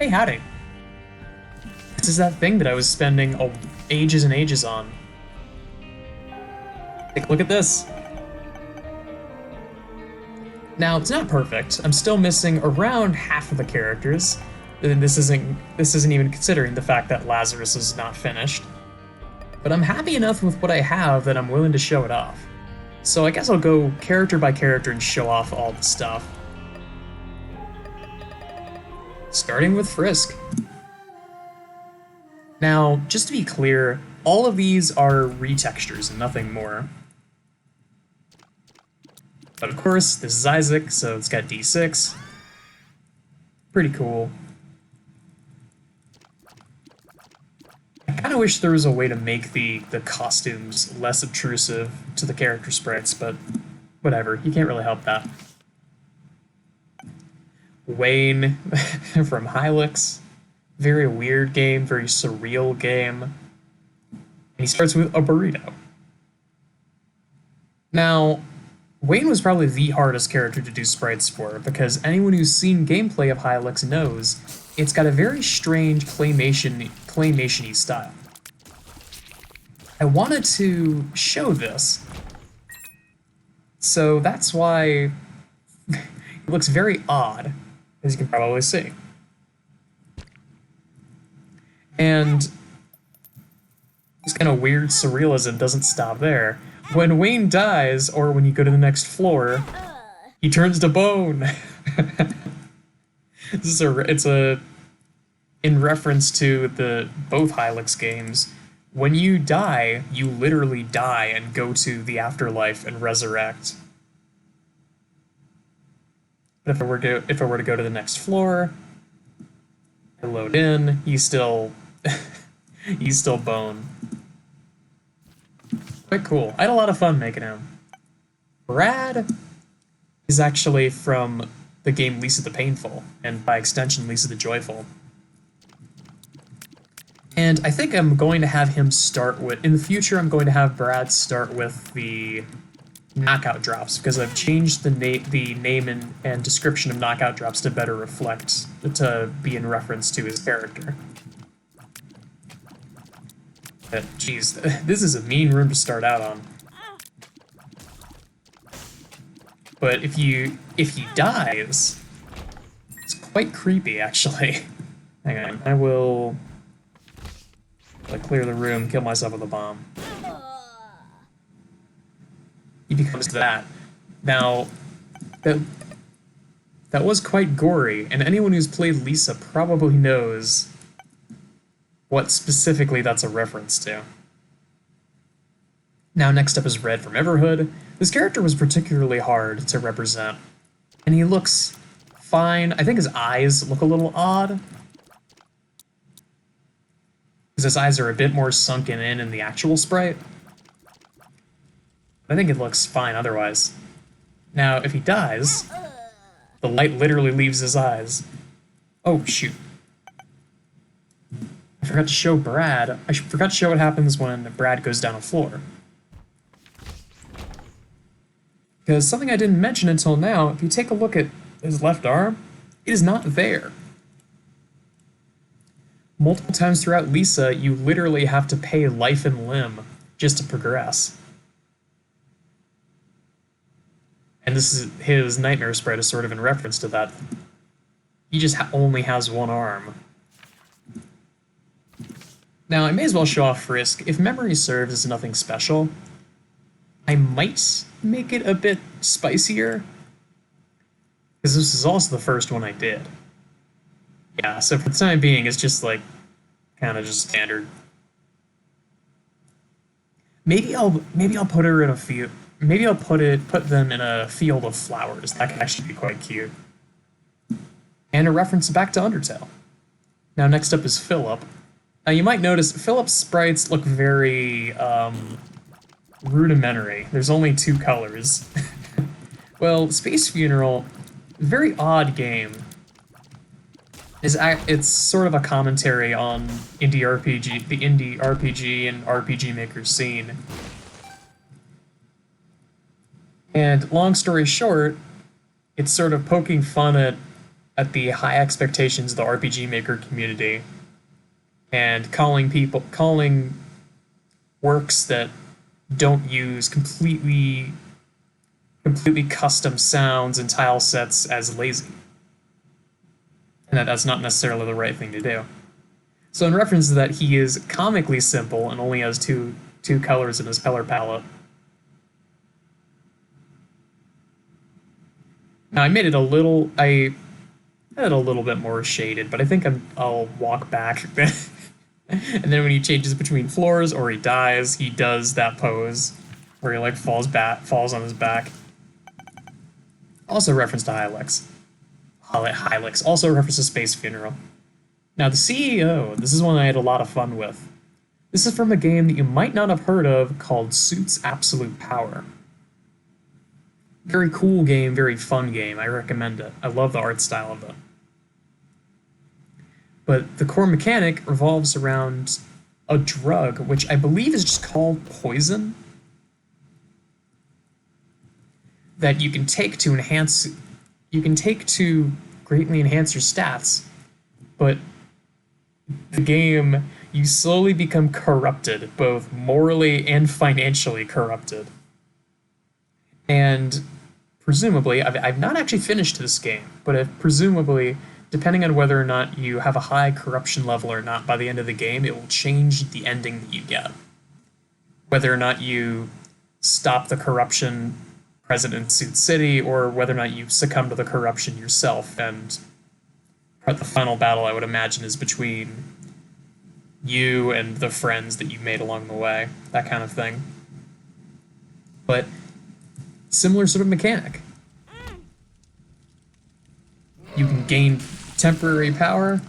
Hey, howdy. This is that thing that I was spending ages and ages on. Take a look at this. Now, it's not perfect. I'm still missing around half of the characters. And this isn't even considering the fact that Lazarus is not finished. But I'm happy enough with what I have that I'm willing to show it off. So I guess I'll go character by character and show off all the stuff. Starting with Frisk. Now, just to be clear, all of these are retextures and nothing more. But of course, this is Isaac, so it's got D6. Pretty cool. I kind of wish there was a way to make the costumes less obtrusive to the character sprites, but whatever, you can't really help that. Wayne from Hylix. Very weird game, very surreal game. And he starts with a burrito. Now, Wayne was probably the hardest character to do sprites for, because anyone who's seen gameplay of Hylix knows it's got a very strange claymation-y style. I wanted to show this, so that's why it looks very odd, as you can probably see. And this kind of weird surrealism doesn't stop there. When Wayne dies, or when you go to the next floor, he turns to bone. It's in reference to both Hylix games. When you die, you literally die and go to the afterlife and resurrect. But if I were to go to the next floor, I load in, he's still bone. Quite cool. I had a lot of fun making him. Brad is actually from the game Lisa the Painful, and by extension, Lisa the Joyful. And I think I'm going to have him start with... In the future, I'm going to have Brad start with the knockout drops, because I've changed the name and description of knockout drops to better reflect, to be in reference to his character. Jeez, this is a mean room to start out on. But if he dies, it's quite creepy, actually. Hang on, I will clear the room, kill myself with a bomb. He becomes that. Now, that was quite gory, and anyone who's played Lisa probably knows what specifically that's a reference to. Now, next up is Red from Everhood. This character was particularly hard to represent, and he looks fine. I think his eyes look a little odd, because his eyes are a bit more sunken in the actual sprite. I think it looks fine otherwise. Now, if he dies, the light literally leaves his eyes. Oh, shoot. I forgot to show Brad. I forgot to show what happens when Brad goes down a floor. Because something I didn't mention until now, if you take a look at his left arm, it is not there. Multiple times throughout Lisa, you literally have to pay life and limb just to progress. And this is his nightmare sprite is sort of in reference to that. He just only has one arm. Now, I may as well show off Frisk. If memory serves as nothing special, I might make it a bit spicier, because this is also the first one I did. Yeah, so for the time being, it's just like, kind of just standard. Maybe I'll put her in a field. Maybe I'll put them in a field of flowers. That could actually be quite cute. And a reference back to Undertale. Now, next up is Philip. Now, you might notice Philip's sprites look very rudimentary. There's only two colors. Well, Space Funeral, very odd game. It's sort of a commentary on the indie RPG and RPG Maker scene. And long story short, it's sort of poking fun at at the high expectations of the RPG Maker community and calling works that don't use completely custom sounds and tile sets as lazy. And that's not necessarily the right thing to do. So in reference to that, he is comically simple and only has two colors in his color palette. Now I made it a little bit more shaded, but I think I'll walk back. And then when he changes between floors or he dies, he does that pose where he like falls on his back. Also reference to Hylix. Also reference to Space Funeral. Now the CEO, this is one I had a lot of fun with. This is from a game that you might not have heard of called Suits Absolute Power. Very cool game, very fun game. I recommend it. I love the art style of it. But the core mechanic revolves around a drug, which I believe is just called poison, that you can take to greatly enhance your stats, but the game, you slowly become corrupted, both morally and financially corrupted. And presumably, I've not actually finished this game, but presumably, depending on whether or not you have a high corruption level or not by the end of the game, it will change the ending that you get. Whether or not you stop the corruption present in Suit City, or whether or not you succumb to the corruption yourself. And the final battle, I would imagine, is between you and the friends that you've made along the way, that kind of thing. But similar sort of mechanic. You can gain temporary power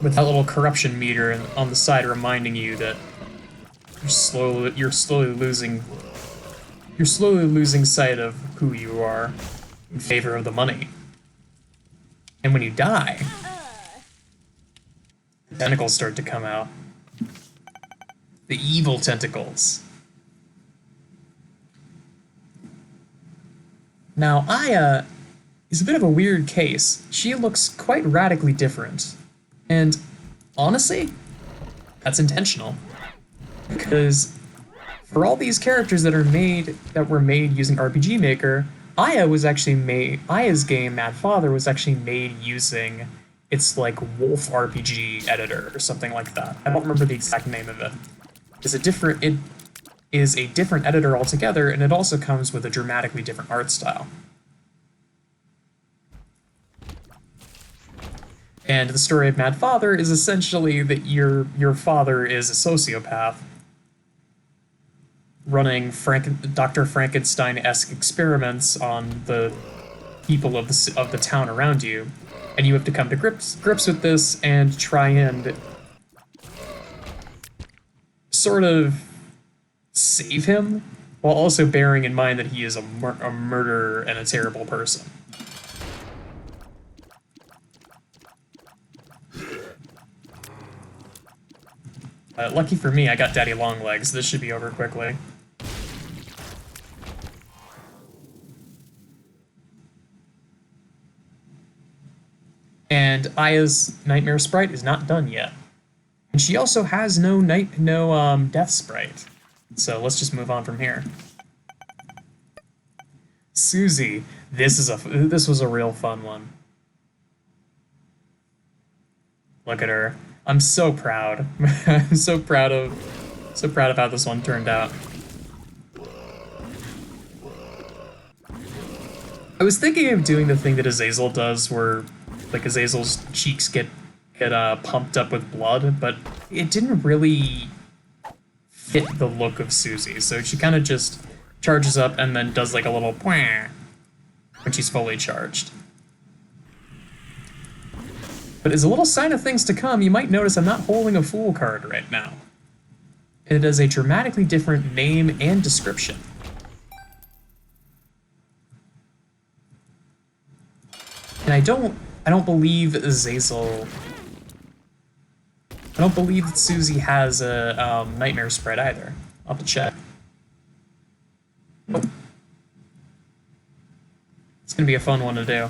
with that little corruption meter on the side reminding you that you're slowly losing sight of who you are in favor of the money. And when you die, the tentacles start to come out. The evil tentacles. Now, Aya is a bit of a weird case. She looks quite radically different. And honestly, that's intentional. Because for all these characters that were made using RPG Maker, Aya's game, Mad Father, was actually made using its like Wolf RPG editor or something like that. I don't remember the exact name of it. It is a different editor altogether, and it also comes with a dramatically different art style. And the story of Mad Father is essentially that your father is a sociopath running Dr. Frankenstein-esque experiments on the people of the town around you, and you have to come to grips with this and try and sort of save him, while also bearing in mind that he is a murderer and a terrible person. Lucky for me, I got Daddy Longlegs. This should be over quickly. And Aya's Nightmare Sprite is not done yet. And she also has no Death Sprite. So let's just move on from here. Susie, this was a real fun one. Look at her. I'm so proud. I'm so proud of how this one turned out. I was thinking of doing the thing that Azazel does, where like Azazel's cheeks get pumped up with blood, but it didn't really fit the look of Susie. So she kind of just charges up and then does like a little "pwah" when she's fully charged. But as a little sign of things to come, you might notice I'm not holding a Fool card right now. It has a dramatically different name and description. And I don't believe Azazel... I don't believe that Susie has a Nightmare Sprite either. I'll have to check. Nope. It's gonna be a fun one to do.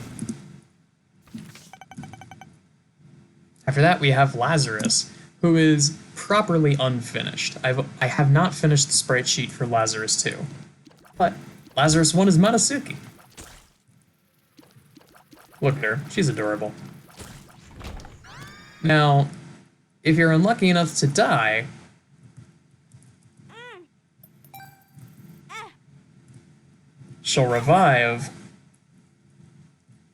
After that, we have Lazarus, who is properly unfinished. I have not finished the sprite sheet for Lazarus 2. But Lazarus 1 is Matasuki. Look at her. She's adorable. Now, if you're unlucky enough to die, she'll revive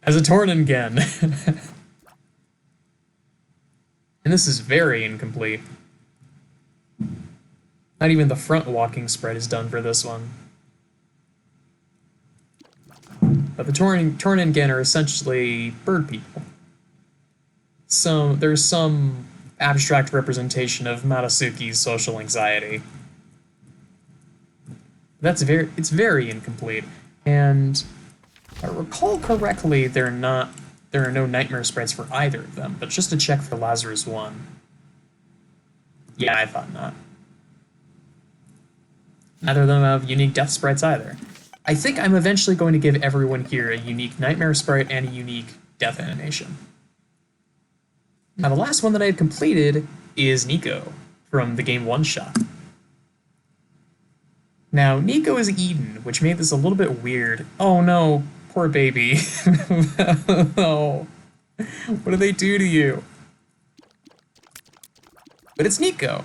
as a Torningen. And this is very incomplete. Not even the front walking sprite is done for this one. But the Torningen are essentially bird people. So there's some abstract representation of Matasuki's social anxiety. It's very incomplete. And if I recall correctly, there are no nightmare sprites for either of them, but just to check for Lazarus 1. Yeah, I thought not. Neither of them have unique death sprites either. I think I'm eventually going to give everyone here a unique nightmare sprite and a unique death animation. Now the last one that I have completed is Nico from the game One Shot. Now Nico is Eden, which made this a little bit weird. Oh no, poor baby. Oh, what do they do to you? But it's Nico.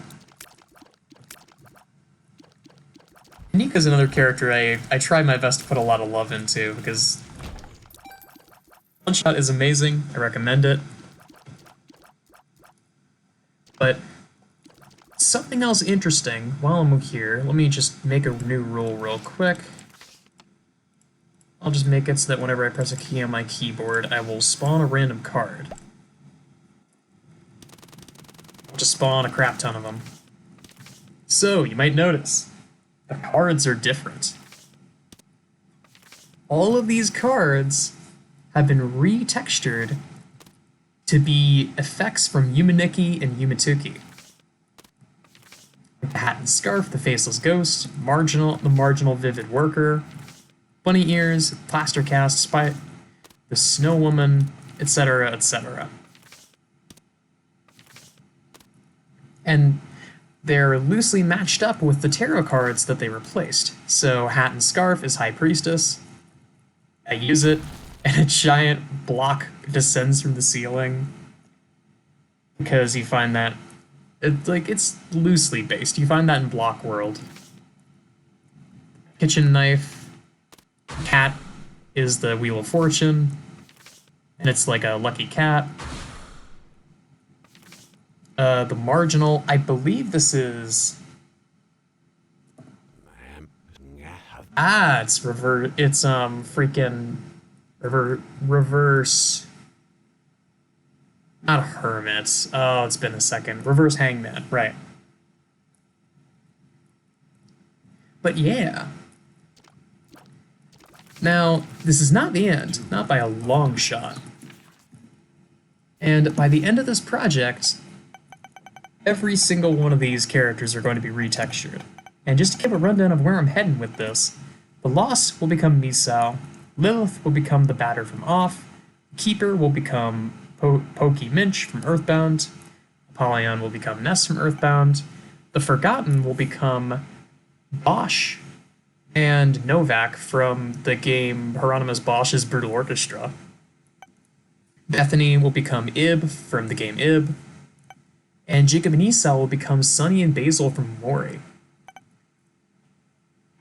Nico's another character I try my best to put a lot of love into because One Shot is amazing. I recommend it. But something else interesting while I'm here, let me just make a new rule real quick. I'll just make it so that whenever I press a key on my keyboard, I will spawn a random card. I'll just spawn a crap ton of them. So, you might notice, the cards are different. All of these cards have been retextured to be effects from Yumaniki and Yumatuki. The Hat and Scarf, the Faceless Ghost, the Marginal Vivid Worker, Bunny Ears, Plaster Cast, Spy, the Snow Woman, etc., etc. And they're loosely matched up with the tarot cards that they replaced. So Hat and Scarf is High Priestess. I use it, and a giant block descends from the ceiling. Because you find that it's loosely based. You find that in Block World. Kitchen Knife. Cat is the Wheel of Fortune, and it's like a lucky cat. The Marginal, I believe this is... it's freaking... Reverse... Not Hermit. Oh, it's been a second. Reverse Hangman, right. But yeah. Now, this is not the end, not by a long shot. And by the end of this project, every single one of these characters are going to be retextured. And just to give a rundown of where I'm heading with this, the Lost will become Misao, Lilith will become the Batter from Off, Keeper will become Pokey Minch from Earthbound, Apollyon will become Ness from Earthbound, the Forgotten will become Bosch and Novak from the game Hieronymus Bosch's Brutal Orchestra. Bethany will become Ib from the game Ib, and Jacob and Esau will become Sunny and Basil from Mori.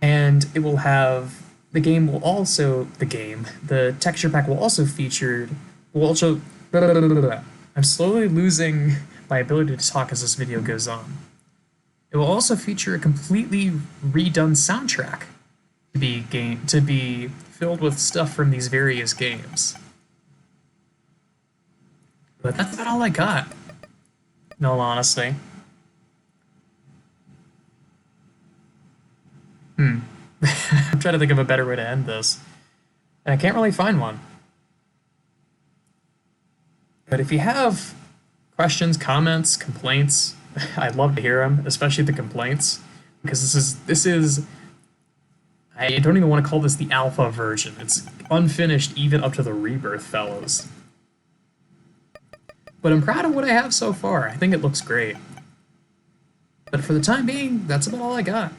And it will have the texture pack will also feature I'm slowly losing my ability to talk as this video goes on. It will also feature a completely redone soundtrack to be filled with stuff from these various games. But that's about all I got, in all honesty. I'm trying to think of a better way to end this, and I can't really find one. But if you have questions, comments, complaints, I'd love to hear them, especially the complaints, because this is I don't even want to call this the alpha version. It's unfinished even up to the Rebirth Fellows. But I'm proud of what I have so far. I think it looks great. But for the time being, that's about all I got.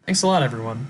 Thanks a lot, everyone.